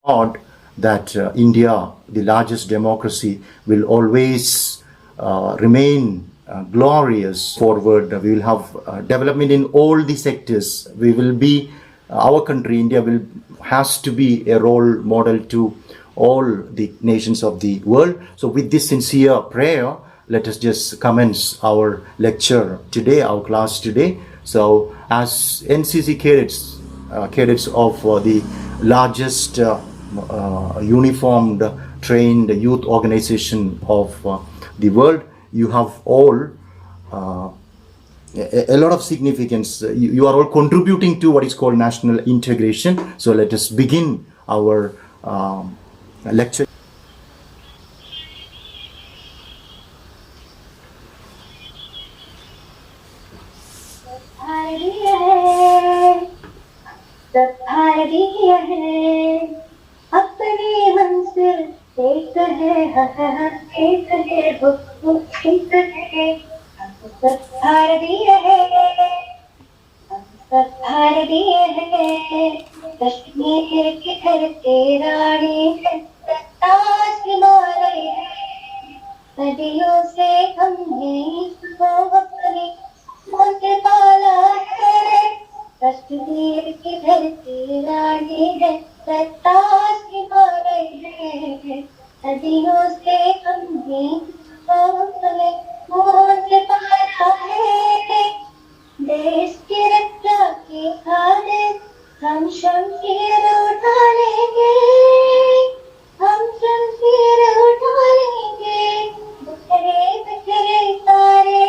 God that India, the largest democracy, will always remain glorious forward. We will have development in all the sectors. We will be, our country, India, will has to be a role model to all the nations of the world. So with this sincere prayer, let us just commence our lecture today, our class today. So as NCC cadets of the largest uniformed trained youth organization of the world, you have all a lot of significance. You are all contributing to what is called national integration. So let us begin our lecture. भारतीय है अपनी मंजिल एक है एक है एक है हम सब भारतीय है हम सब भारतीय है कश्मीर की धरती रानी है ताज हिमालय है सदियों से हमने इसको अपनी से पाला है कश्मीर की धरती रानी है ताज हिमालय है सदियों से हमने इसको अपने से पाला है देश की रक्षा की खातिर हम शमशीर उठा लेंगे हम शमशीर उठा लेंगे बिखरे बिखरे तारे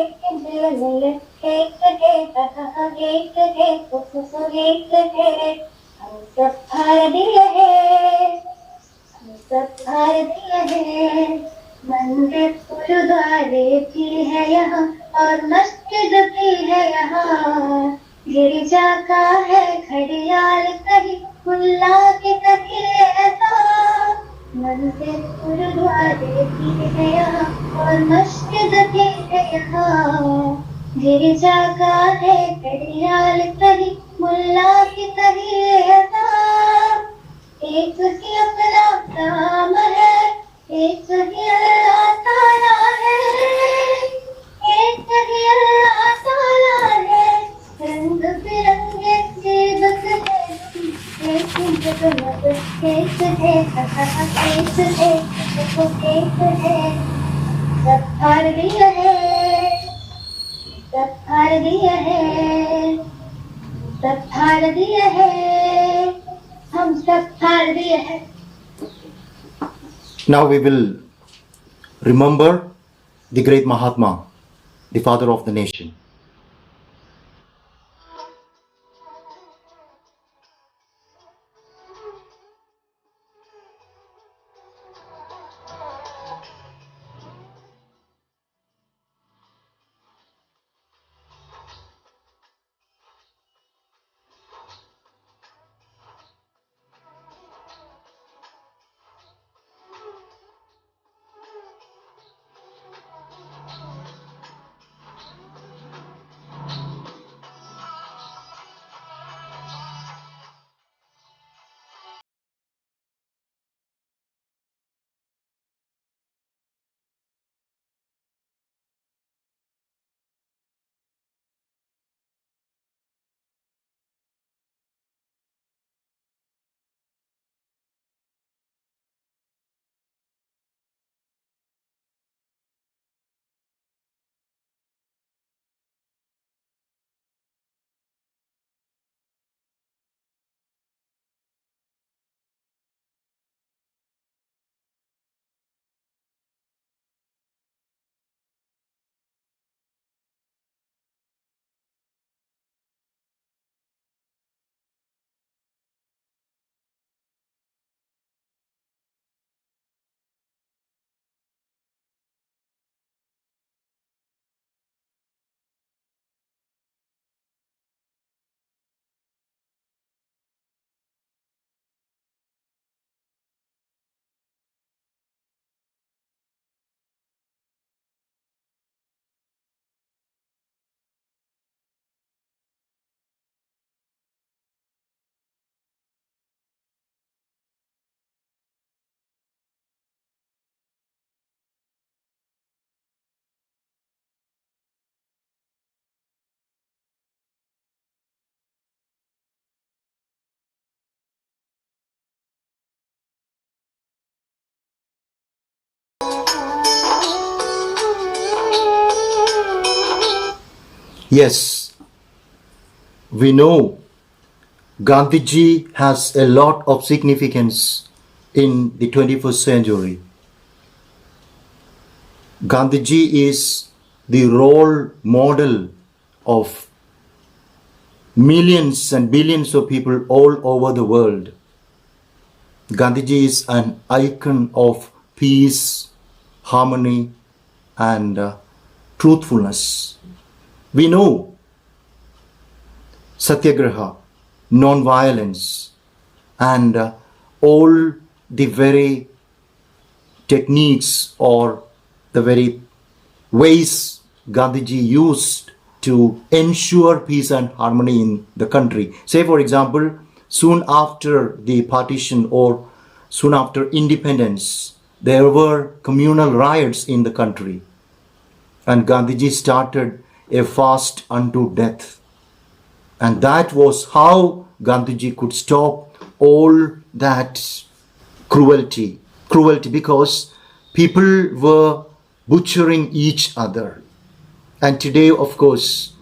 एक दिल एक है एक है एक है हम सब भारतीय है हम सब भारतीय है मंदिर गुरुद्वारे भी है यहाँ और मस्जिद भी है यहाँ गिरजा का है घड़ियाल कहीं मुल्ला के कहीं ऐसा मंदिर गुरुद्वारे भी है यहाँ और मस्जिद भी है यहाँ गिरजा का है घड़ियाल कहीं मुल्ला के कहीं ऐसा एक ही अपना काम है एक ही अल्लाह ताला है एक ही अल्लाह ताला है रंग बिरंगे सेवक है एक जगमग एक है एक है सब भारतीय है सब भारतीय है सब भारतीय है हम सब भारतीय है. Now we will remember the great Mahatma, the father of the nation. Yes, we know Gandhiji has a lot of significance in the 21st century. Gandhiji is the role model of millions and billions of people all over the world. Gandhiji is an icon of peace, harmony, and truthfulness. We know Satyagraha, non-violence, and all the very techniques or the very ways Gandhiji used to ensure peace and harmony in the country. Say, for example, soon after the partition or soon after independence, there were communal riots in the country. And Gandhiji started a fast unto death. And that was how Gandhiji could stop all that cruelty because people were butchering each other. And today, of course,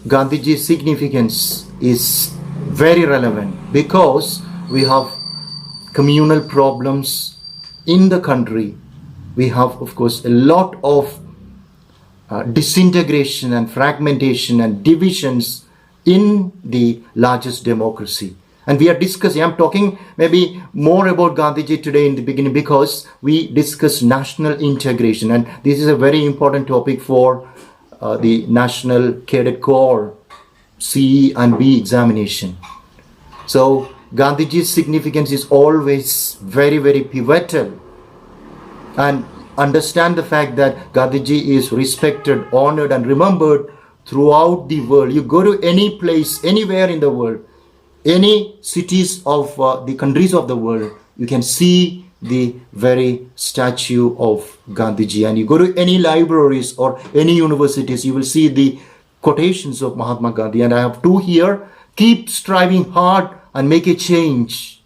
Gandhiji's significance is very relevant because we have communal problems in the country. We have, of course, a lot of disintegration and fragmentation and divisions in the largest democracy. And we are discussing, I'm talking maybe more about Gandhiji today in the beginning because we discuss national integration. And this is a very important topic for the National Cadet Corps C and B examination. So Gandhiji's significance is always very, very pivotal. And understand the fact that Gandhiji is respected, honored, and remembered throughout the world. You go to any place, anywhere in the world, any cities of the countries of the world, you can see the very statue of Gandhiji. And you go to any libraries or any universities, you will see the quotations of Mahatma Gandhi. And I have two here. Keep striving hard and make a change.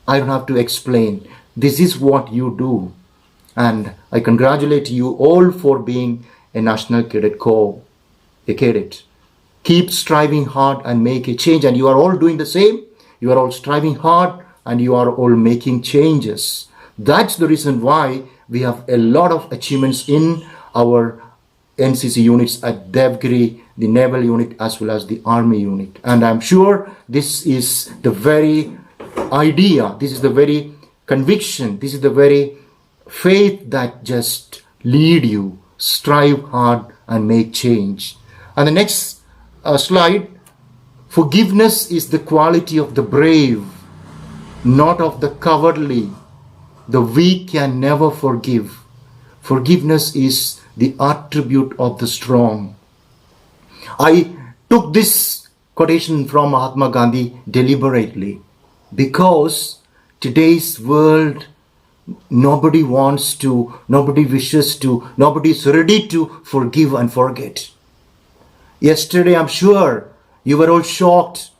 I don't have to explain. This is what you do. And I congratulate you all for being a National Cadet Corps, a cadet. Keep striving hard and make a change. And you are all doing the same. You are all striving hard and you are all making changes. That's the reason why we have a lot of achievements in our NCC units at Devgiri, the naval unit as well as the army unit. And I'm sure this is the very idea, this is the very conviction, this is the very faith that just lead you. Strive hard and make change. And the next slide, forgiveness is the quality of the brave, not of the cowardly. The weak can never forgive. Forgiveness is the attribute of the strong. I took this quotation from Mahatma Gandhi deliberately because today's world, nobody wants to, nobody wishes to, nobody is ready to forgive and forget. Yesterday, I'm sure you were all shocked.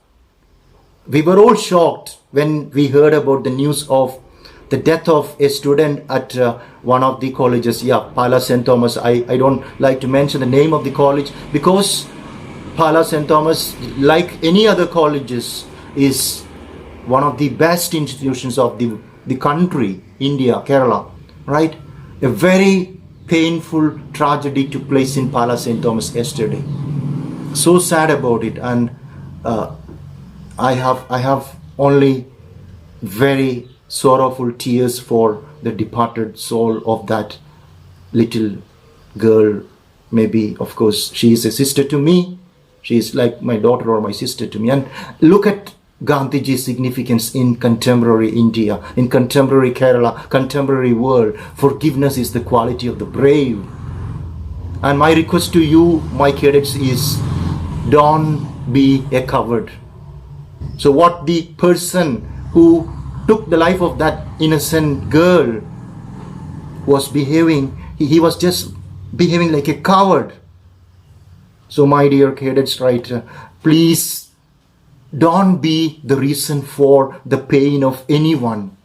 We were all shocked when we heard about the news of the death of a student at one of the colleges, Pala St. Thomas. I don't like to mention the name of the college because Pala St. Thomas, like any other colleges, is one of the best institutions of the country, India, Kerala, right? A very painful tragedy took place in Pala St. Thomas yesterday. So sad about it, and I have only very sorrowful tears for the departed soul of that little girl. Maybe, of course, she is a sister to me. She is like my daughter or my sister to me. And look at Gandhiji's significance in contemporary India, in contemporary Kerala, contemporary world. Forgiveness is the quality of the brave. And my request to you, my cadets, is don't be a coward. So what the person who took the life of that innocent girl was behaving, he was just behaving like a coward. So my dear cadets, right, please don't be the reason for the pain of anyone.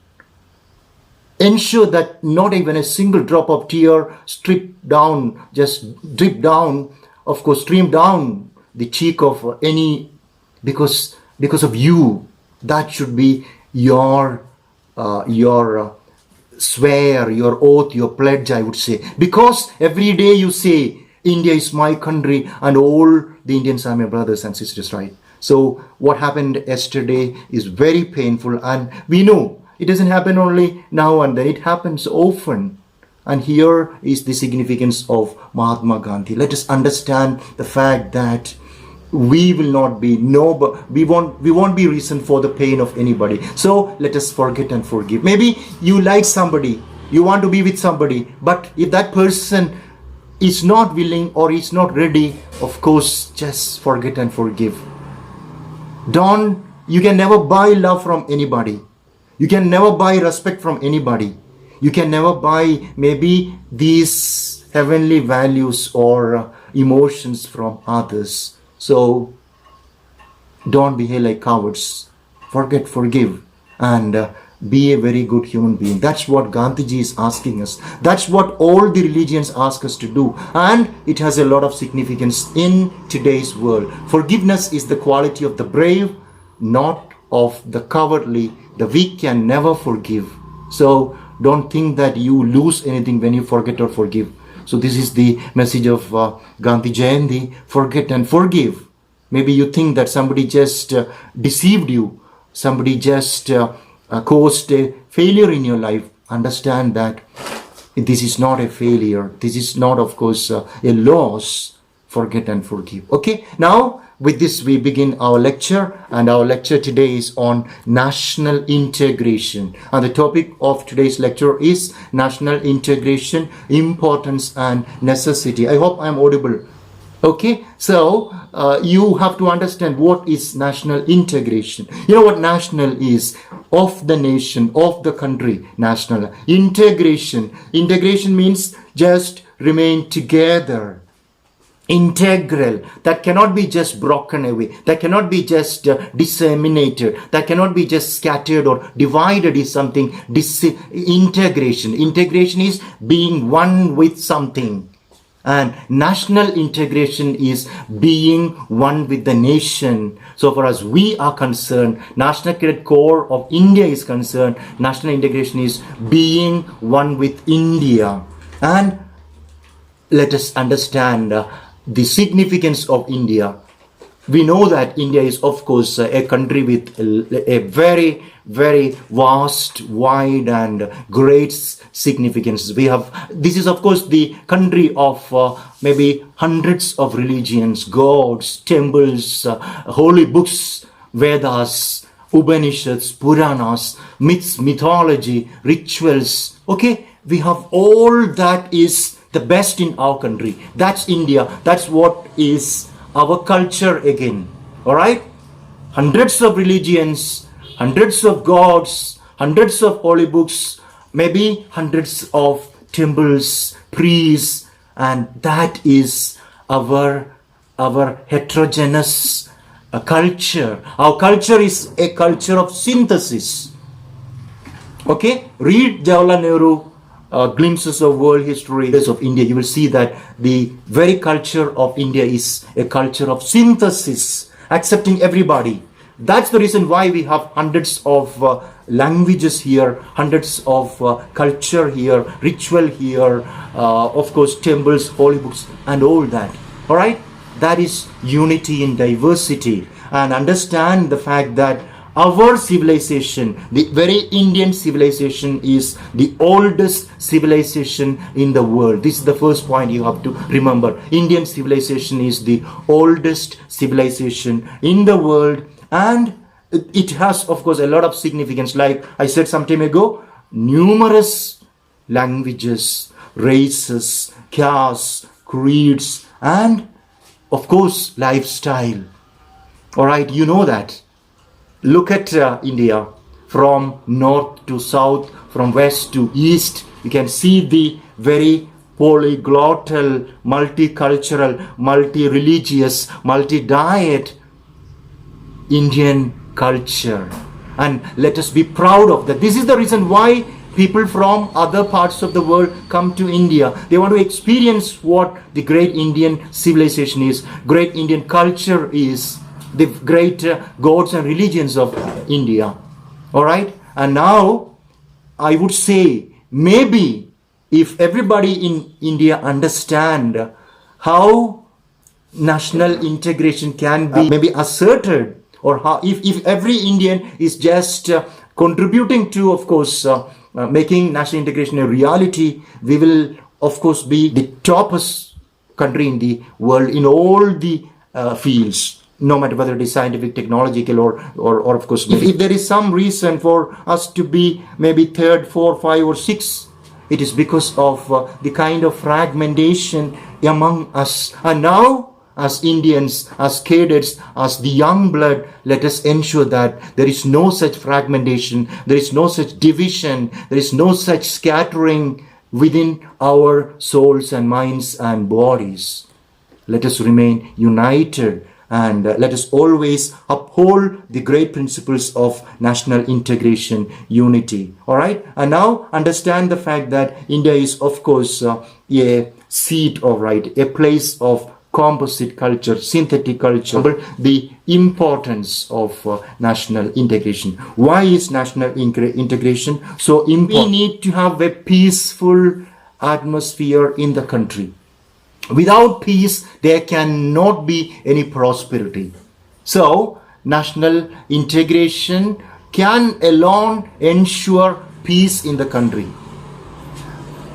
ensure that not even a single drop of tear drip down, of course, stream down the cheek of any, because of you. That should be your swear, your oath, your pledge, I would say. Because every day you say, India is my country and all the Indians are my brothers and sisters, right? So what happened yesterday is very painful, and we know it doesn't happen only now and then, it happens often. And here is the significance of Mahatma Gandhi. Let us understand the fact that we will not be we won't be reason for the pain of anybody. So let us forget and forgive. Maybe you like somebody, you want to be with somebody, but if that person is not willing or is not ready, of course, just forget and forgive. You can never buy love from anybody. You can never buy respect from anybody. You can never buy maybe these heavenly values or emotions from others. So don't behave like cowards. Forget, forgive, and be a very good human being. That's what Gandhiji is asking us. That's what all the religions ask us to do. And it has a lot of significance in today's world. Forgiveness is the quality of the brave, not of the cowardly. The weak can never forgive. So don't think that you lose anything when you forget or forgive. So this is the message of Gandhi Jayanti. Forget and forgive. Maybe you think that somebody just deceived you. Somebody just caused a failure in your life. Understand that this is not a failure. This is not, of course, a loss. Forget and forgive. Okay, now with this we begin our lecture, and our lecture today is on national integration, and the topic of today's lecture is national integration, importance and necessity. I hope I am audible. Okay, so you have to understand what is national integration. You know what national is? Of the nation, of the country. National integration means just remain together. Integral, that cannot be just broken away, that cannot be just disseminated, that cannot be just scattered or divided, is something. Integration is being one with something, and national integration is being one with the nation. So far as we are concerned, National Cadet Corps of India is concerned, national integration is being one with India. And let us understand the significance of India. We know that India is, of course, a country with a very, very vast, wide and great significance. This is, of course, the country of maybe hundreds of religions, gods, temples, holy books, Vedas, Upanishads, Puranas, myths, mythology, rituals. Okay, we have all that is the best in our country. That's India. That's what is our culture again. All right? Hundreds of religions, hundreds of gods, hundreds of holy books, maybe hundreds of temples, priests, and that is our heterogeneous culture. Our culture is a culture of synthesis. Okay? Read Jawaharlal Nehru glimpses of world history of India. You will see that the very culture of India is a culture of synthesis, accepting everybody. That's the reason why we have hundreds of languages here, hundreds of culture here, ritual here, of course temples, holy books and all that. All right, that is unity in diversity. And understand the fact that our civilization, the very Indian civilization, is the oldest civilization in the world. This is the first point you have to remember. Indian civilization is the oldest civilization in the world, and it has, of course, a lot of significance. Like I said some time ago, numerous languages, races, castes, creeds, and of course, lifestyle. All right, you know that. Look at India from north to south, from west to east. You can see the very polyglottal, multicultural, multi-religious, multi-diet Indian culture. And let us be proud of that. This is the reason why people from other parts of the world come to India. They want to experience what the great Indian civilization is, great Indian culture is, the great gods and religions of India. All right? And now I would say maybe if everybody in India understand how national integration can be maybe asserted, or how if every Indian is just contributing to, of course, making national integration a reality, we will of course be the toppest country in the world in all the fields, no matter whether it is scientific, technological, or of course, if there is some reason for us to be maybe third, fourth, five, or six, it is because of the kind of fragmentation among us. And now, as Indians, as cadets, as the young blood, let us ensure that there is no such fragmentation, there is no such division, there is no such scattering within our souls and minds and bodies. Let us remain united, and let us always uphold the great principles of national integration, unity. All right? And now understand the fact that India is, of course, a seat of right, a place of composite culture, synthetic culture, the importance of national integration. Why is national integration so important? We need to have a peaceful atmosphere in the country. Without peace, there cannot be any prosperity. So, national integration can alone ensure peace in the country.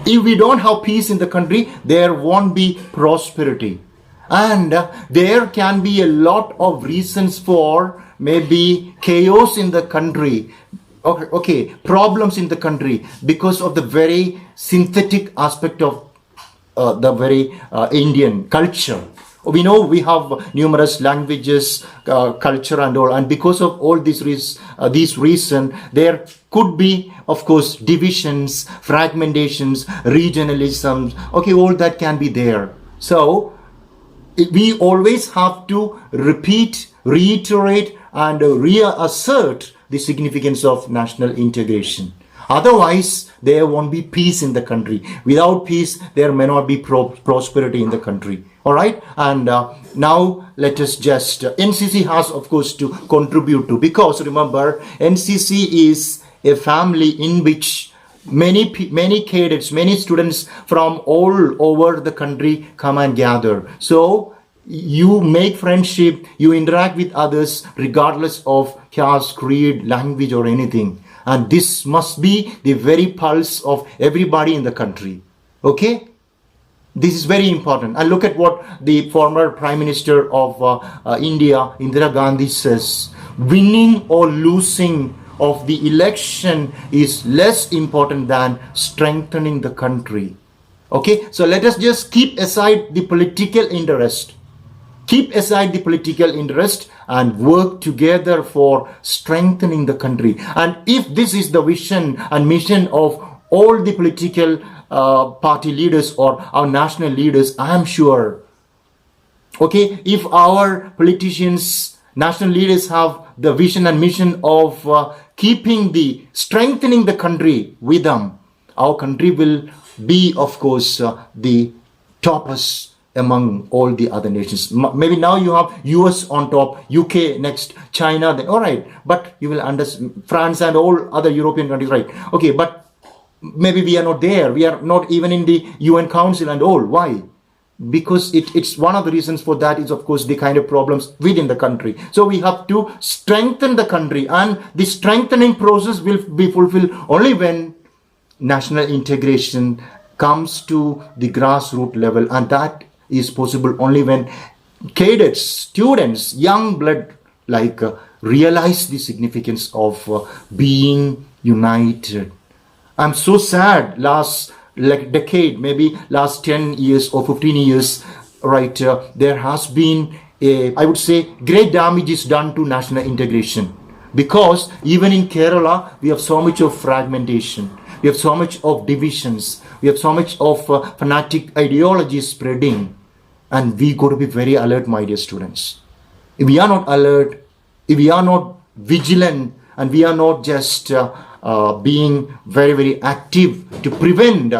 If we don't have peace in the country, there won't be prosperity. And there can be a lot of reasons for maybe chaos in the country. Okay, problems in the country because of the very synthetic aspect of the very Indian culture. We know we have numerous languages, culture and all, and because of all these reasons, there could be, of course, divisions, fragmentations, regionalism. Okay, all that can be there. So we always have to reiterate and reassert the significance of national integration. Otherwise, there won't be peace in the country. Without peace, there may not be prosperity in the country. All right? And now let us just, NCC has, of course, to contribute to, because remember, NCC is a family in which many cadets, many students from all over the country come and gather. So you make friendship, you interact with others regardless of caste, creed, language or anything. And this must be the very pulse of everybody in the country. Okay? This is very important. And look at what the former Prime Minister of India, Indira Gandhi, says. Winning or losing of the election is less important than strengthening the country. Okay, so let us just keep aside the political interest. Keep aside the political interest and work together for strengthening the country. And if this is the vision and mission of all the political party leaders or our national leaders, I am sure, okay, if our politicians, national leaders have the vision and mission of strengthening the country with them, our country will be, of course, the toppest among all the other nations. Maybe now you have US on top, UK next, China, then, all right, but you will understand France and all other European countries, right? Okay, but maybe we are not there. We are not even in the UN Council and all. Why? Because it's one of the reasons for that is, of course, the kind of problems within the country. So we have to strengthen the country, and the strengthening process will be fulfilled only when national integration comes to the grassroots level, and that is possible only when cadets, students, young blood realize the significance of being united. I'm so sad last decade, maybe last 10 years or 15 years, right, there has been I would say, great damage is done to national integration. Because even in Kerala, we have so much of fragmentation. We have so much of divisions. We have so much of fanatic ideology spreading. And we got to be very alert, my dear students. If we are not alert, if we are not vigilant, and we are not just being very, very active to prevent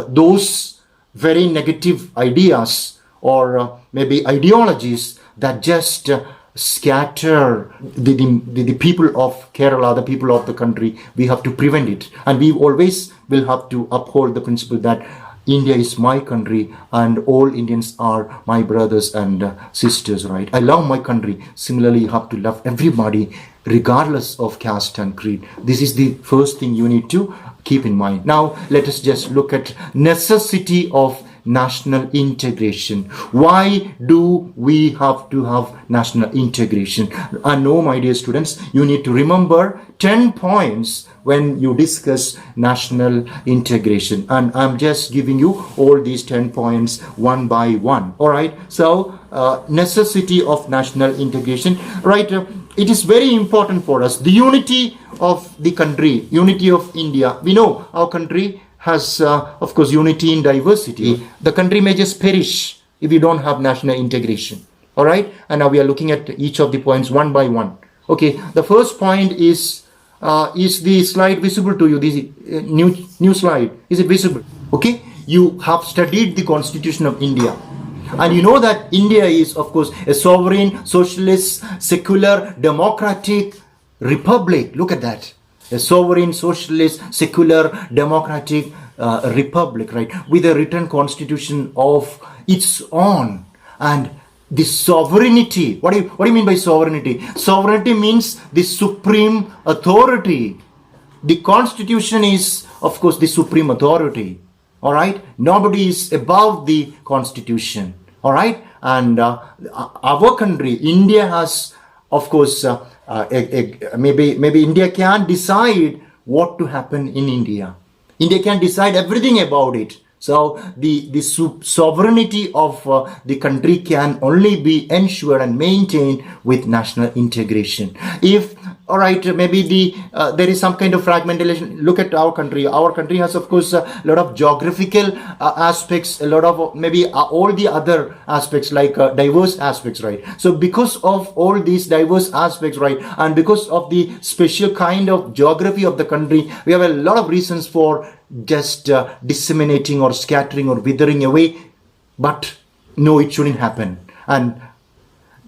those very negative ideas or maybe ideologies that just scatter the people of Kerala, the people of the country. We have to prevent it, and we always will have to uphold the principle that India is my country and all Indians are my brothers and sisters, right? I love my country. Similarly, you have to love everybody regardless of caste and creed. This is the first thing you need to keep in mind. Now, let us just look at necessity of national integration. Why do we have to have national integration? And no, my dear students, you need to remember 10 points when you discuss national integration. And I'm just giving you all these 10 points one by one. All right. So, necessity of national integration, right? It is very important for us. The unity of the country, unity of India. We know our country has, of course, unity in diversity. The country may just perish if we don't have national integration. All right. And now we are looking at each of the points one by one. Okay. The first point is the slide visible to you? This new slide. Is it visible? Okay. You have studied the Constitution of India. And you know that India is, of course, a sovereign, socialist, secular, democratic republic. Look at that. A sovereign, socialist, secular, democratic republic, right? With a written constitution of its own. And the sovereignty, what do you mean by sovereignty? Sovereignty means the supreme authority. The constitution is, of course, the supreme authority. All right? Nobody is above the constitution. All right? And our country, India has, of course, maybe India can decide what to happen in India. India can decide everything about it. So the sovereignty of the country can only be ensured and maintained with national integration. If, all right, maybe there is some kind of fragmentation. Look at our country. Our country has, of course, a lot of geographical aspects, a lot of maybe all the other aspects like diverse aspects, right? So because of all these diverse aspects, right, and because of the special kind of geography of the country, we have a lot of reasons for just disseminating or scattering or withering away. But no, it shouldn't happen. And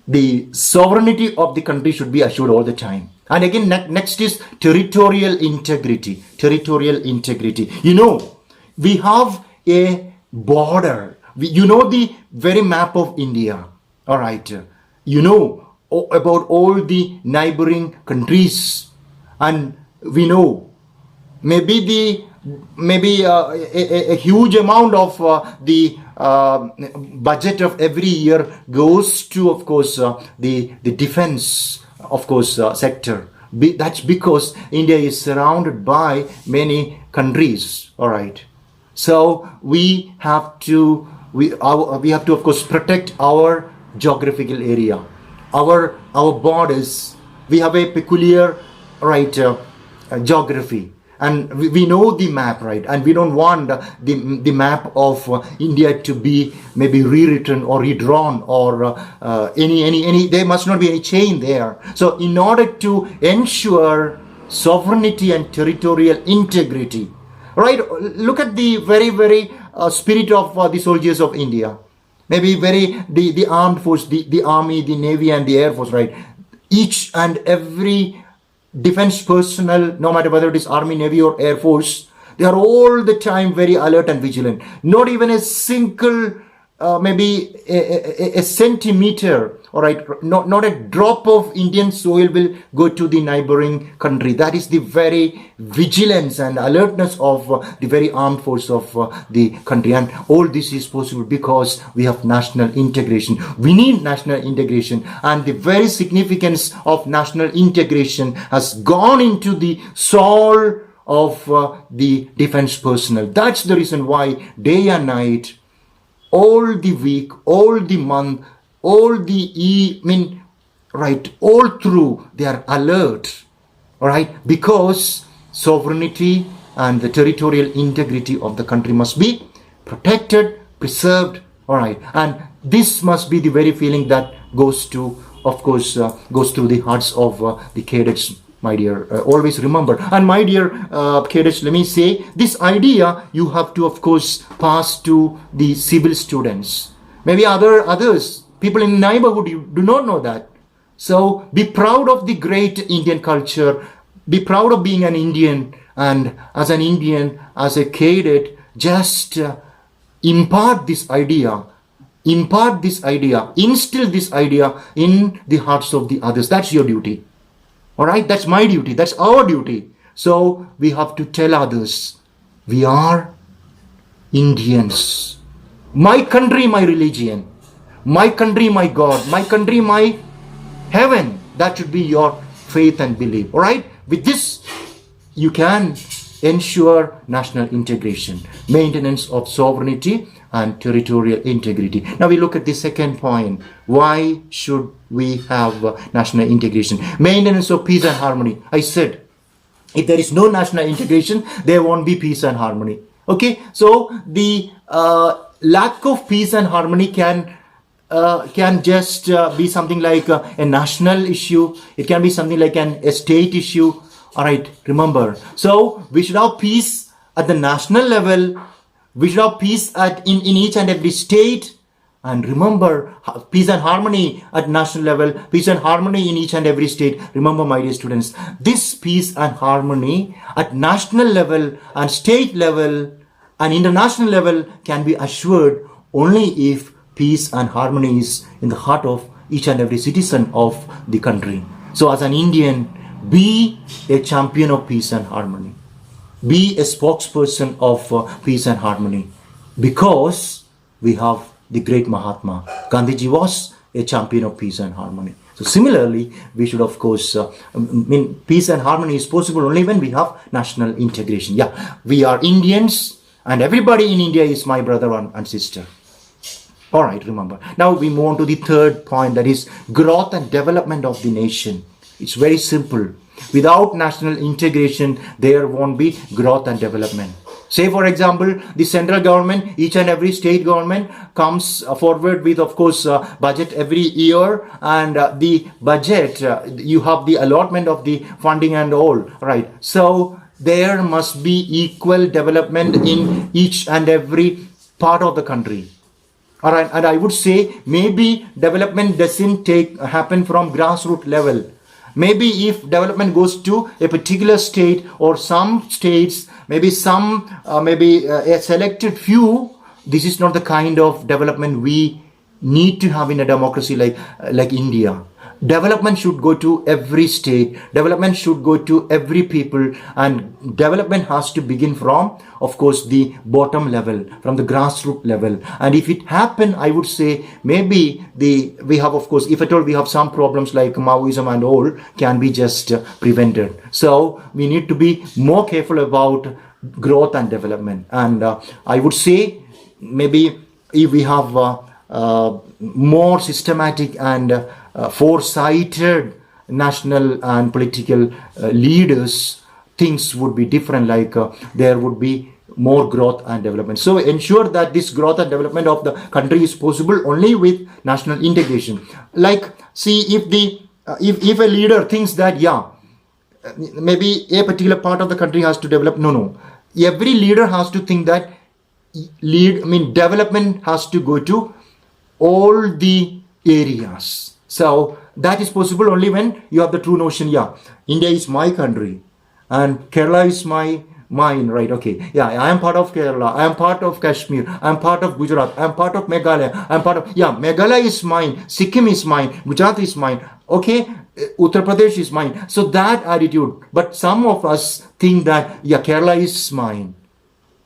the sovereignty of the country should be assured all the time. And again, next is territorial integrity. Territorial integrity. You know, we have a border. You know the very map of India. All right. You know about all the neighboring countries. And we know maybe a huge amount of the budget of every year goes to, of course, the defense, of course, sector. That's because India is surrounded by many countries. All right. So we have to, of course, protect our geographical area, our borders. We have a peculiar, right, geography. And we know the map, right? And we don't want the map of India to be maybe rewritten or redrawn or any. There must not be any change there. So in order to ensure sovereignty and territorial integrity, right? Look at the very, very spirit of the soldiers of India. Maybe the armed force, the army, the navy, and the air force, right? Each and every defense personnel, no matter whether it is army, navy, or air force, they are all the time very alert and vigilant. Not even a single, maybe a centimeter, all right, not a drop of Indian soil will go to the neighboring country. That is the very vigilance and alertness of the very armed force of the country. And all this is possible because we have national integration. We need national integration, and the very significance of national integration has gone into the soul of the defense personnel. That's the reason why day and night, all the week, all the month, all the all through, they are alert. All right, because sovereignty and the territorial integrity of the country must be protected, preserved. All right, and this must be the very feeling that goes to, of course, goes through the hearts of the cadets my dear. Always remember. And my dear cadets, let me say, this idea you have to, of course, pass to the civil students. Maybe others, people in the neighborhood, you do not know that. So be proud of the great Indian culture. Be proud of being an Indian. And as an Indian, as a cadet, just impart this idea, instill this idea in the hearts of the others. That's your duty. All right, that's my duty, that's our duty. So we have to tell others, we are Indians. My country, my religion. My country, my God. My country, my heaven. That should be your faith and belief. All right, with this, you can ensure national integration, maintenance of sovereignty and territorial integrity. Now we look at the second point. Why should we have national integration? Maintenance of peace and harmony. I said, if there is no national integration, there won't be peace and harmony. Okay, so the lack of peace and harmony can just be something like a national issue. It can be something like a state issue. All right, remember. So we should have peace at the national level. We should have peace in each and every state. And remember, peace and harmony at national level, peace and harmony in each and every state. Remember, my dear students, this peace and harmony at national level and state level and international level can be assured only if peace and harmony is in the heart of each and every citizen of the country. So as an Indian, be a champion of peace and harmony. Be a spokesperson of peace and harmony, because we have the great Mahatma. Gandhiji was a champion of peace and harmony. So similarly, we should, of course, peace and harmony is possible only when we have national integration. Yeah, we are Indians and everybody in India is my brother and sister. All right, remember. Now we move on to the third point, that is growth and development of the nation. It's very simple. Without national integration, there won't be growth and development. Say, for example, the central government, each and every state government comes forward with, of course, budget every year, and the budget, you have the allotment of the funding and all, right? So there must be equal development in each and every part of the country. All right, and I would say maybe development doesn't happen from grassroots level. Maybe if development goes to a particular state or some states, maybe a selected few, this is not the kind of development we need to have in a democracy like India. Development should go to every state. Development should go to every people, and development has to begin from, of course, the bottom level, from the grassroots level. And if it happen, I would say maybe we have, of course, if at all we have some problems like Maoism and all, can be just prevented. So we need to be more careful about growth and development. And I would say maybe if we have more systematic and foresighted national and political leaders, things would be different, like there would be more growth and development. So ensure that this growth and development of the country is possible only with national integration. Like, see, if a leader thinks that, maybe a particular part of the country has to develop, no. Every leader has to think that development has to go to all the areas. So that is possible only when you have the true notion, India is my country and Kerala is mine, right? Okay, I am part of Kerala, I am part of Kashmir, I am part of Gujarat, I am part of Meghalaya, I am part of, Meghalaya is mine, Sikkim is mine, Gujarat is mine, okay, Uttar Pradesh is mine. So that attitude. But some of us think that, Kerala is mine,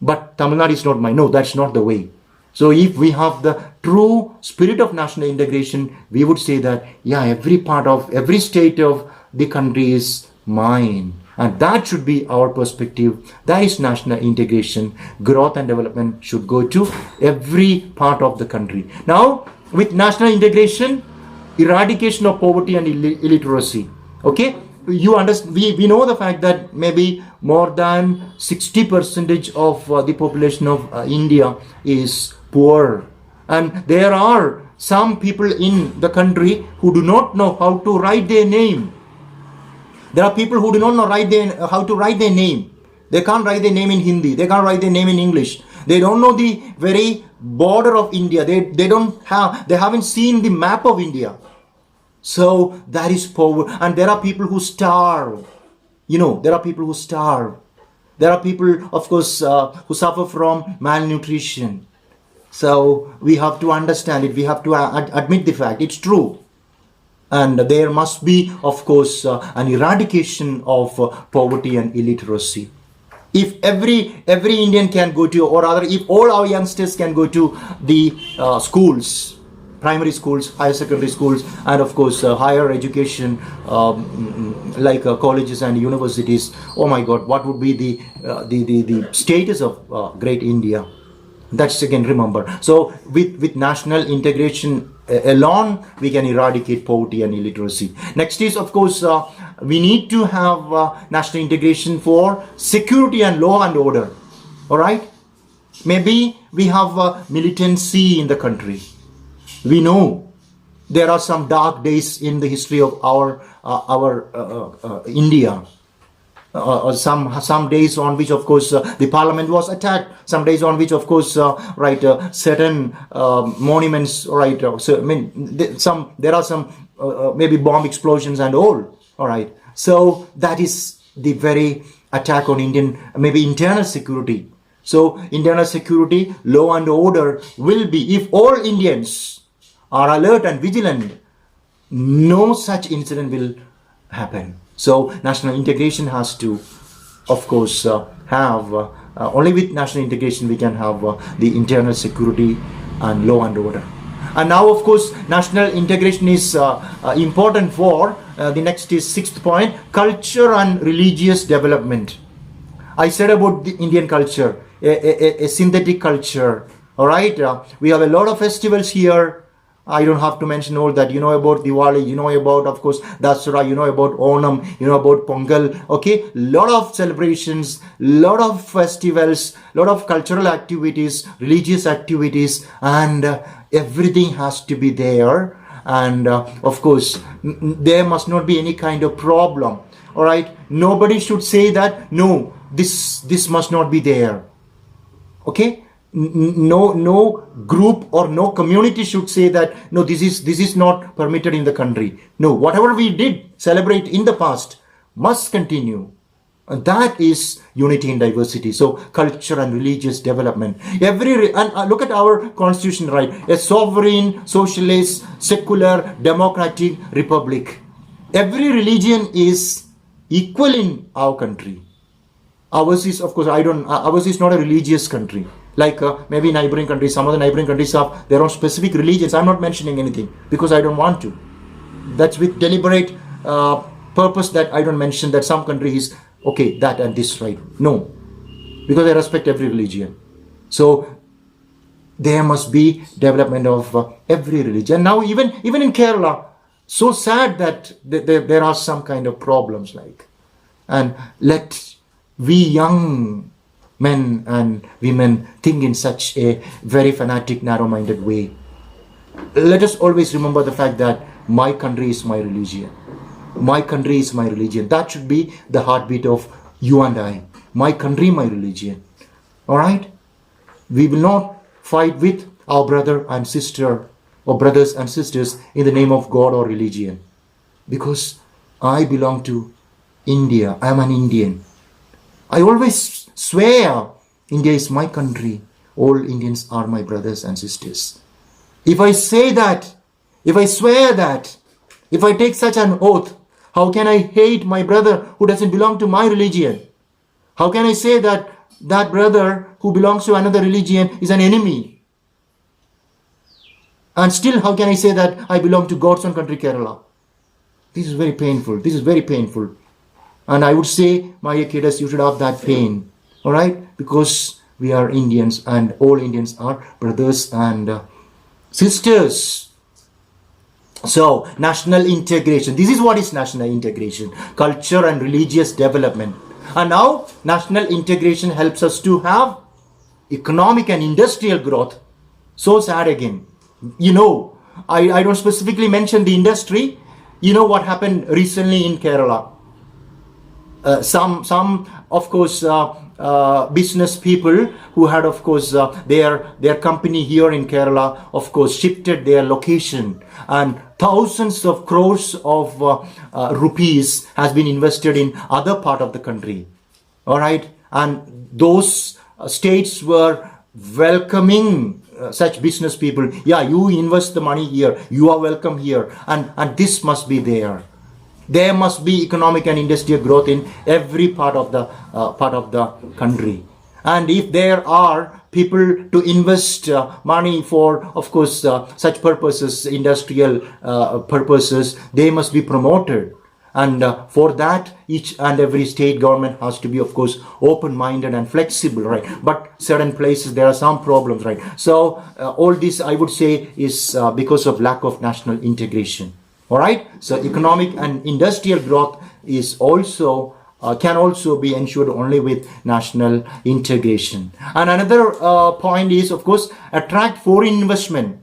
but Tamil Nadu is not mine. No, that's not the way. So if we have the true spirit of national integration, we would say that, every state of the country is mine. And that should be our perspective. That is national integration. Growth and development should go to every part of the country. Now, with national integration, eradication of poverty and illiteracy. Okay? You understand, we know the fact that maybe more than 60% of the population of India is poor, and there are some people in the country who do not know how to write their name. There are people who do not know how to write their name. They can't write their name in Hindi. They can't write their name in English. They don't know the very border of India. They haven't seen the map of India. So that is poverty. And there are people who starve. There are people who starve. There are people, of course, who suffer from malnutrition. So we have to understand it. We have to admit the fact. It's true. And there must be, of course, an eradication of poverty and illiteracy. If every Indian can go to, or rather, if all our youngsters can go to the schools, primary schools, higher secondary schools, and of course higher education like colleges and universities, oh my God, what would be the status of great India? That's again, remember. So with national integration alone, we can eradicate poverty and illiteracy. Next is, of course, we need to have national integration for security and law and order. All right? Maybe we have militancy in the country. We know there are some dark days in the history of our India. Some days on which, of course, the parliament was attacked. Some days on which, of course, certain monuments, so I mean, there are some maybe bomb explosions and all. All right. So that is the very attack on Indian, maybe internal security. So internal security, law and order will be, if all Indians are alert and vigilant, no such incident will happen. So national integration has to, of course, have, only with national integration we can have the internal security and law and order. And now, of course, national integration is important for, the next is 6th point, culture and religious development. I said about the Indian culture, a synthetic culture, all right? We have a lot of festivals here. I don't have to mention all that. You know about Diwali, you know about, of course, Dasara, you know about Onam, you know about Pongal, okay? Lot of celebrations, lot of festivals, lot of cultural activities, religious activities, and everything has to be there. And of course, there must not be any kind of problem, all right? Nobody should say that, no, this must not be there, okay? No group or no community should say that, no, this is not permitted in the country. No, whatever we did celebrate in the past must continue. And that is unity in diversity. So culture and religious development. And look at our constitution, right? A sovereign, socialist, secular, democratic republic. Every religion is equal in our country. Ours is, of course, ours is not a religious country. Like maybe neighboring countries, some of the neighboring countries have their own specific religions. I'm not mentioning anything because I don't want to. That's with deliberate purpose that I don't mention that some country is, okay, that and this, right? No, because I respect every religion. So there must be development of every religion. Now even in Kerala, so sad that there are some kind of problems like, and let we young men and women think in such a very fanatic, narrow-minded way. Let us always remember the fact that my country is my religion. My country is my religion. That should be the heartbeat of you and I. My country, my religion. All right? We will not fight with our brother and sister or brothers and sisters in the name of God or religion. Because I belong to India. I am an Indian. I always swear India is my country. All Indians are my brothers and sisters. If I say that, if I swear that, if I take such an oath, how can I hate my brother who doesn't belong to my religion? How can I say that that brother who belongs to another religion is an enemy? And still, how can I say that I belong to God's own country, Kerala? This is very painful. This is very painful. And I would say, my kiddos, you should have that pain. All right? Because we are Indians and all Indians are brothers and sisters. So, national integration. This is what is national integration. Culture and religious development. And now, national integration helps us to have economic and industrial growth. So sad again. You know, I don't specifically mention the industry. You know what happened recently in Kerala. some of course business people who had of course their company here in Kerala of course shifted their location, and thousands of crores of rupees has been invested in other part of the country. All right, and those states were welcoming such business people. Yeah, you invest the money here, you are welcome here, and this must be there. There must be economic and industrial growth in every part of the country. And if there are people to invest money for, of course, such purposes, industrial purposes, they must be promoted. And for that, each and every state government has to be, of course, open-minded and flexible, right? But certain places, there are some problems, right? So all this, I would say, is because of lack of national integration. All right. So economic and industrial growth is also can also be ensured only with national integration. And another point is, of course, attract foreign investment.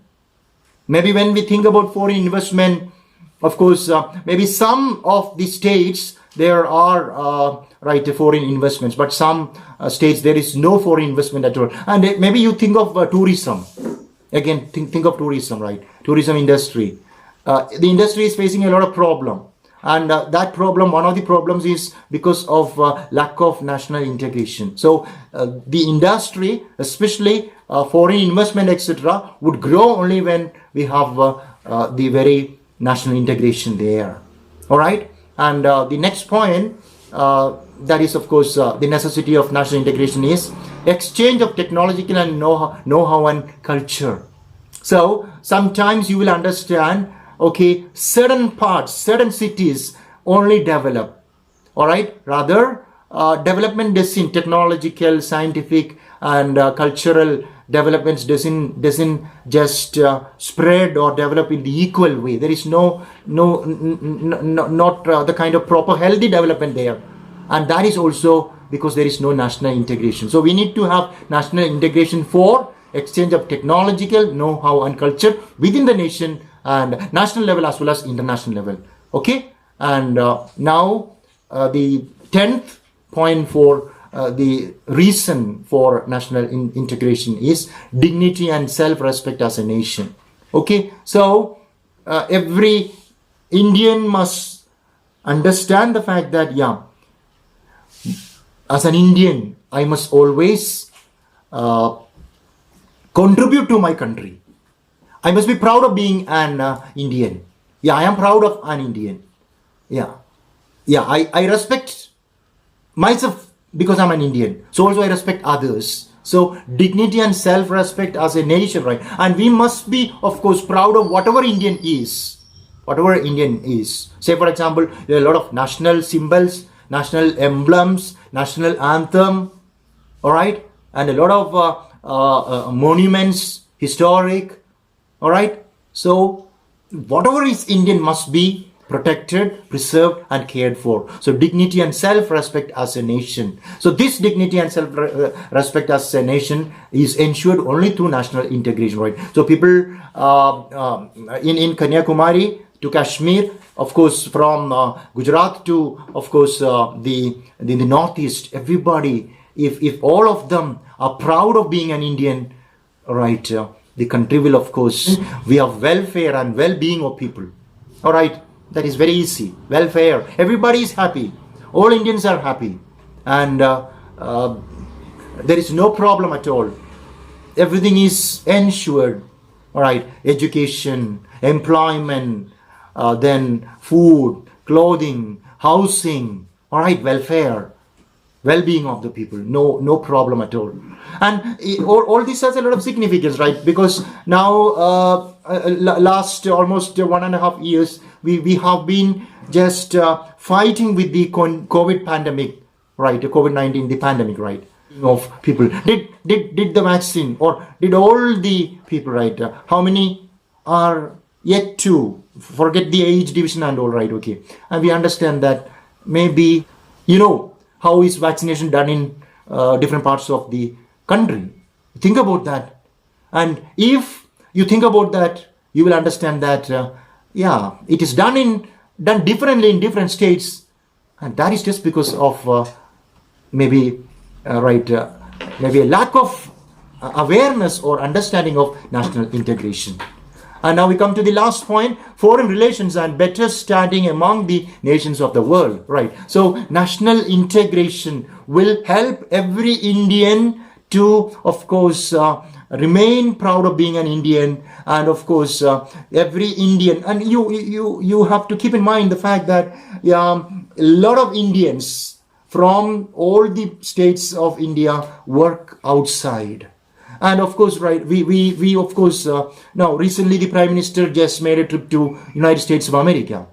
Maybe when we think about foreign investment, of course, maybe some of the states there are foreign investments, but some states there is no foreign investment at all. And maybe you think of tourism. Again, think of tourism, right? Tourism industry. The industry is facing a lot of problem, and that problem, one of the problems is because of lack of national integration. So the industry, especially foreign investment, etc., would grow only when we have the very national integration there. All right, and the next point, that is of course the necessity of national integration is exchange of technological and know-how and culture. So sometimes you will understand, okay, certain parts, certain cities only develop, all right, rather development doesn't, technological, scientific and cultural developments doesn't just spread or develop in the equal way. There is not the kind of proper healthy development there, and that is also because there is no national integration. So we need to have national integration for exchange of technological know-how and culture within the nation and national level as well as international level. Okay, and now the 10th point for the reason for national integration is dignity and self-respect as a nation. Okay, so every Indian must understand the fact that, yeah, as an Indian, I must always contribute to my country. I must be proud of being an Indian. Yeah, I am proud of an Indian. Yeah, I respect myself because I'm an Indian. So also I respect others. So dignity and self-respect as a nation, right? And we must be, of course, proud of whatever Indian is. Whatever Indian is. Say, for example, there are a lot of national symbols, national emblems, national anthem, all right? And a lot of monuments, historic, all right? So whatever is Indian must be protected, preserved and cared for. So dignity and self-respect as a nation. So this dignity and self-respect as a nation is ensured only through national integration, right? So people in Kanyakumari to Kashmir, of course from Gujarat to, of course, the northeast, everybody, if all of them are proud of being an Indian, right, the country will, of course, we have welfare and well-being of people. All right, that is very easy. Welfare, everybody is happy. All Indians are happy. And there is no problem at all. Everything is ensured. All right, education, employment, then food, clothing, housing, all right, welfare, well-being of the people, no problem at all. And all this has a lot of significance, right? Because now last almost 1.5 years we have been just fighting with the COVID pandemic, right? The COVID-19, the pandemic, right? Of people did the vaccine, or did all the people, right? How many are yet to, forget the age division and all, right? Okay, and we understand that maybe, you know, how is vaccination done in different parts of the country. Think about that, and if you think about that, you will understand that yeah, it is done differently in different states, And that is just because of maybe maybe a lack of awareness or understanding of national integration. And now we come to the last point: foreign relations and better standing among the nations of the world. Right. So national integration will help every Indian to, of course, remain proud of being an Indian, and of course, every Indian. And you have to keep in mind the fact that a lot of Indians from all the states of India work outside. And of course, right, we of course, now recently the Prime Minister just made a trip to United States of America.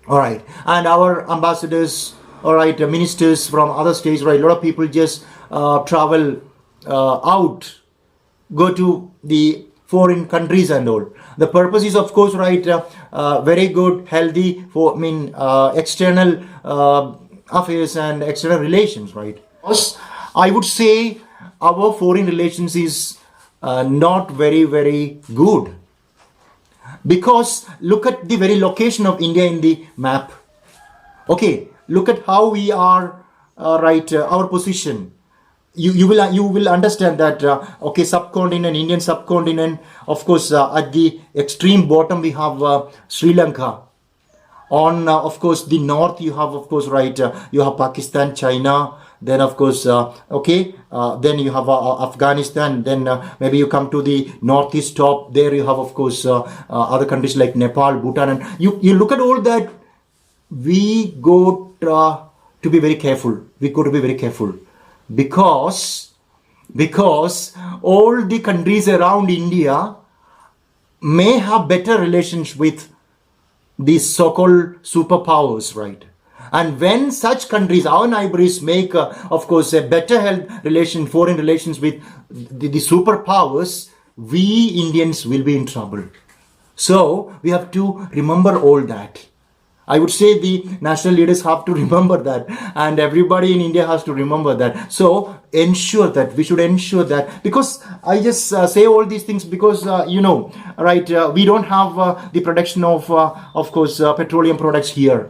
All right. And our ambassadors, all right, ministers from other states, right, a lot of people just travel out, go to the foreign countries and all. The purpose is, of course, right, very good, healthy for, external affairs and external relations, right? I would say our foreign relations is not very, very good. Because look at the very location of India in the map. Okay, look at how we are, our position. You will understand that, okay, subcontinent, Indian subcontinent, of course, at the extreme bottom we have Sri Lanka. On, of course, the north you have, of course, right, you have Pakistan, China, then of course, then you have Afghanistan, then maybe you come to the northeast top, there you have, of course, other countries like Nepal, Bhutan, and you look at all that. We go to be very careful. We got to be very careful because all the countries around India may have better relations with these so-called superpowers, right? And when such countries, our neighbors, make, of course, a better foreign relations with the superpowers, we Indians will be in trouble. So we have to remember all that. I would say the national leaders have to remember that, and everybody in India has to remember that. So we should ensure that, because I just say all these things because, we don't have the production of course, petroleum products here.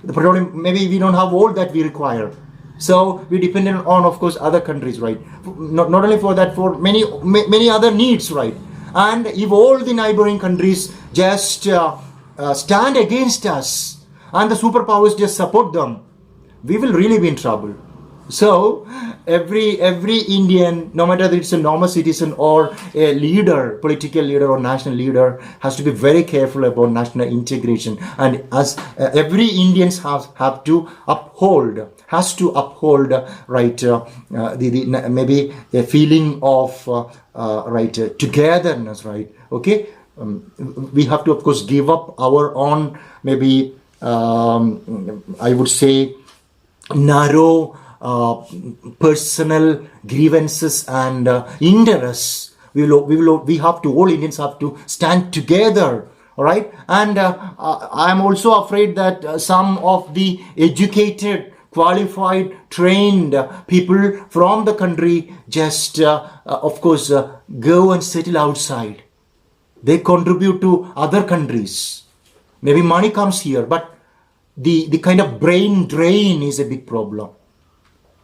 The petroleum, maybe we don't have all that we require. So we dependent on, of course, other countries, right? Not only for that, for many other needs, right? And if all the neighboring countries just stand against us and the superpowers just support them, we will really be in trouble. So every Indian, no matter whether it's a normal citizen or a leader, political leader or national leader, has to be very careful about national integration. And as every Indians have to uphold, right, maybe a feeling of togetherness, right? Okay, we have to, of course, give up our own, maybe I would say, narrow personal grievances and interests. We have to, all Indians have to stand together, all right? And I'm also afraid that some of the educated, qualified, trained people from the country just, of course, go and settle outside. They contribute to other countries. Maybe money comes here, but the kind of brain drain is a big problem.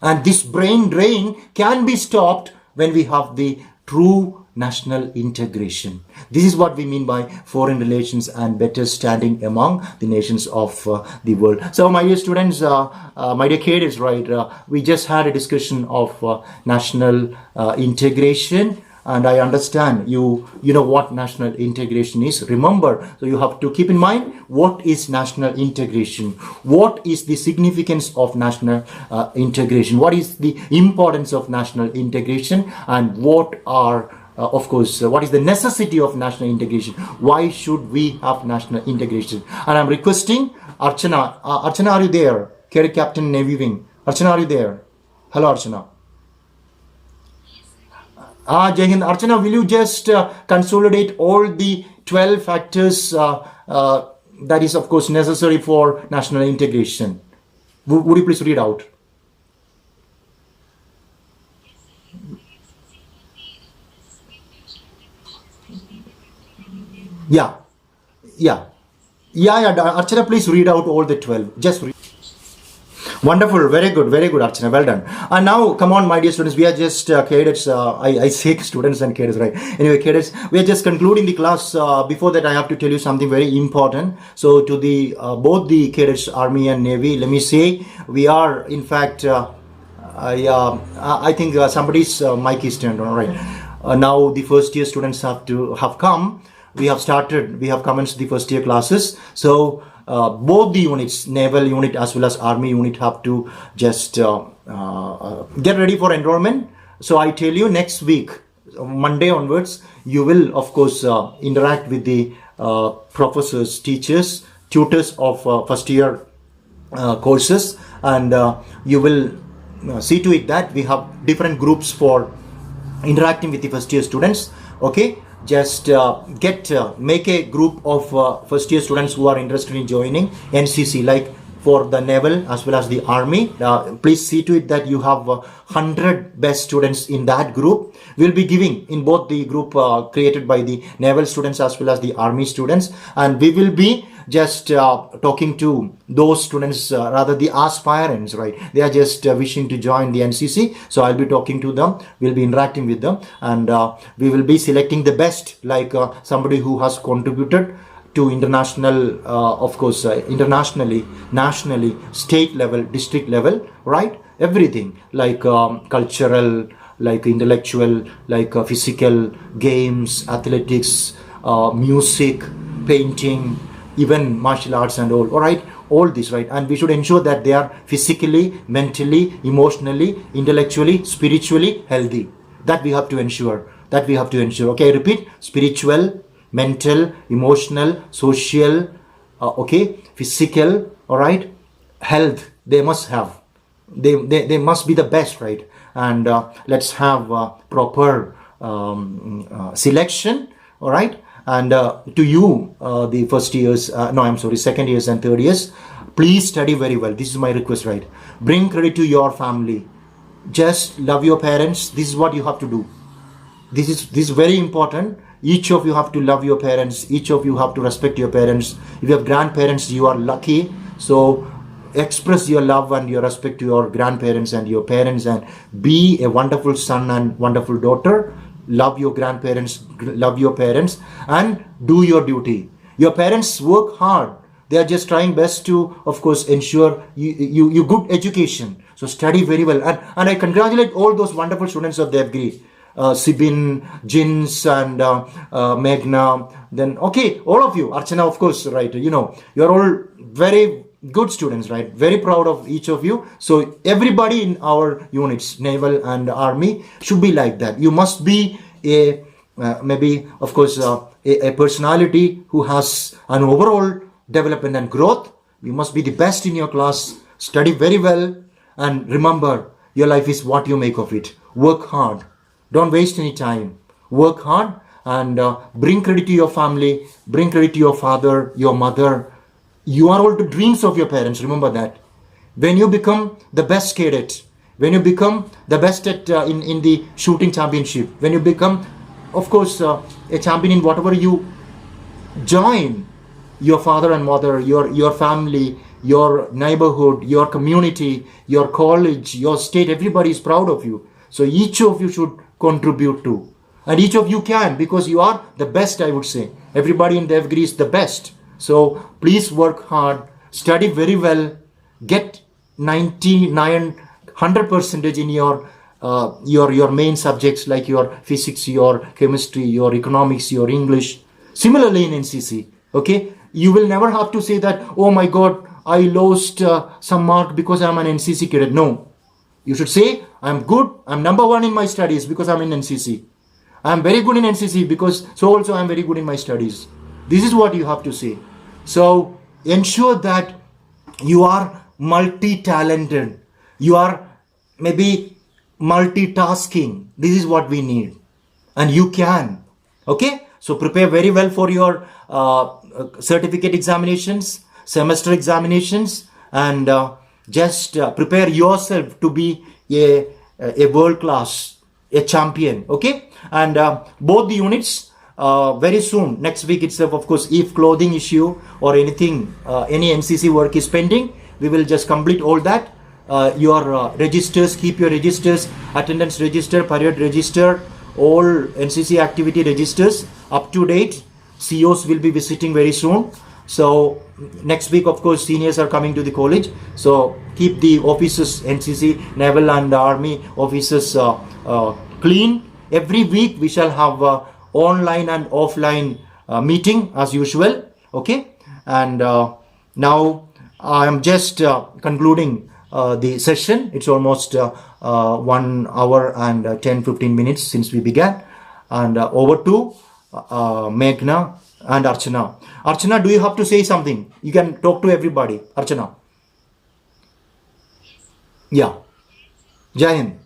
And this brain drain can be stopped when we have the true national integration. This is what we mean by foreign relations and better standing among the nations of the world. So my dear students, my dear kids, right, we just had a discussion of national integration. And I understand you know what national integration is. Remember, so you have to keep in mind, what is national integration? What is the significance of national integration? What is the importance of national integration? And what are, of course, what is the necessity of national integration? Why should we have national integration? And I'm requesting Archana. Archana, are you there? Career Captain Navy Wing. Archana, are you there? Hello, Archana. Jai Hind. Archana, will you just consolidate all the 12 factors that is, of course, necessary for national integration? Would you please read out? Yeah. Archana, please read out all the 12. Just read. Wonderful, very good, Archana. Well done. And now, come on, my dear students, we are just cadets. I say students and cadets, right? Anyway, cadets, we are just concluding the class. Before that, I have to tell you something very important. So, to the both the cadets, Army and Navy, let me say, we are in fact. I think somebody's mic is turned on. All right. Now the first year students have come. We have commenced the first year classes. So both the units, naval unit as well as army unit, have to just get ready for enrollment. So I tell you, next week, Monday onwards, you will of course interact with the professors, teachers, tutors of first year courses, and you will see to it that we have different groups for interacting with the first year students. Okay, just make a group of first year students who are interested in joining NCC, like for the naval as well as the army. Please see to it that you have 100 best students in that group. We'll be giving in both the group created by the naval students as well as the army students, and we will be just talking to those students, rather the aspirants, right? They are just wishing to join the NCC. So I'll be talking to them, we'll be interacting with them, and we will be selecting the best, like somebody who has contributed to international, of course, internationally, nationally, state level, district level, right? Everything like cultural, like intellectual, like physical, games, athletics, music, painting, even martial arts and all right, all this, right? And we should ensure that they are physically, mentally, emotionally, intellectually, spiritually healthy. That we have to ensure. Okay, repeat: spiritual, mental, emotional, social, okay, physical, all right, health. They must have. They must be the best, right? And let's have proper selection, all right? And to you, the second years and third years, please study very well. This is my request, right? Bring credit to your family. Just love your parents. This is what you have to do. This is very important. Each of you have to love your parents. Each of you have to respect your parents. If you have grandparents, you are lucky. So express your love and your respect to your grandparents and your parents, and be a wonderful son and wonderful daughter. Love your grandparents, love your parents, and do your duty. Your parents work hard. They are just trying best to, of course, ensure you good education. So study very well. And I congratulate all those wonderful students of Devgiri. Sibin, Jins, and Meghna. Then, okay, all of you. Archana, of course, right? You know, you're all very good students, right? Very proud of each of you. So everybody in our units, naval and army, should be like that. You must be a maybe, of course, a personality who has an overall development and growth. You must be the best in your class. Study very well, and remember, your life is what you make of it. Work hard. Don't waste any time. Work hard and bring credit to your family. Bring credit to your father, your mother. You are all the dreams of your parents. Remember that. When you become the best cadet, when you become the best at in the shooting championship, when you become, of course, a champion in whatever you join, your father and mother, your family, your neighborhood, your community, your college, your state, everybody is proud of you. So each of you should contribute to, and each of you can, because you are the best, I would say. Everybody in Devgiri is the best. So please work hard, study very well, get 99, 100% in your main subjects, like your physics, your chemistry, your economics, your English. Similarly in NCC, okay, you will never have to say that, oh my God, I lost some mark because I'm an NCC cadet. No, you should say, I'm good, I'm number one in my studies because I'm in NCC. I'm very good in NCC because so also I'm very good in my studies. This is what you have to say. So ensure that you are multi-talented. You are maybe multitasking. This is what we need. And you can. Okay? So prepare very well for your certificate examinations, semester examinations, and just prepare yourself to be a world class, a champion. Okay? And both the units, very soon, next week itself, of course, if clothing issue or anything, any NCC work is pending, we will just complete all that. your registers, keep your registers, attendance register, parade register, all NCC activity registers up to date. COs will be visiting very soon. So next week, of course, seniors are coming to the college. So keep the offices, NCC, Naval and Army offices clean. Every week we shall have online and offline meeting as usual. Okay. And now I am just concluding the session. It's almost 1 hour and 10-15 minutes since we began. And over to Meghna and Archana. Archana, do you have to say something? You can talk to everybody. Archana. Yeah. Jai Hind.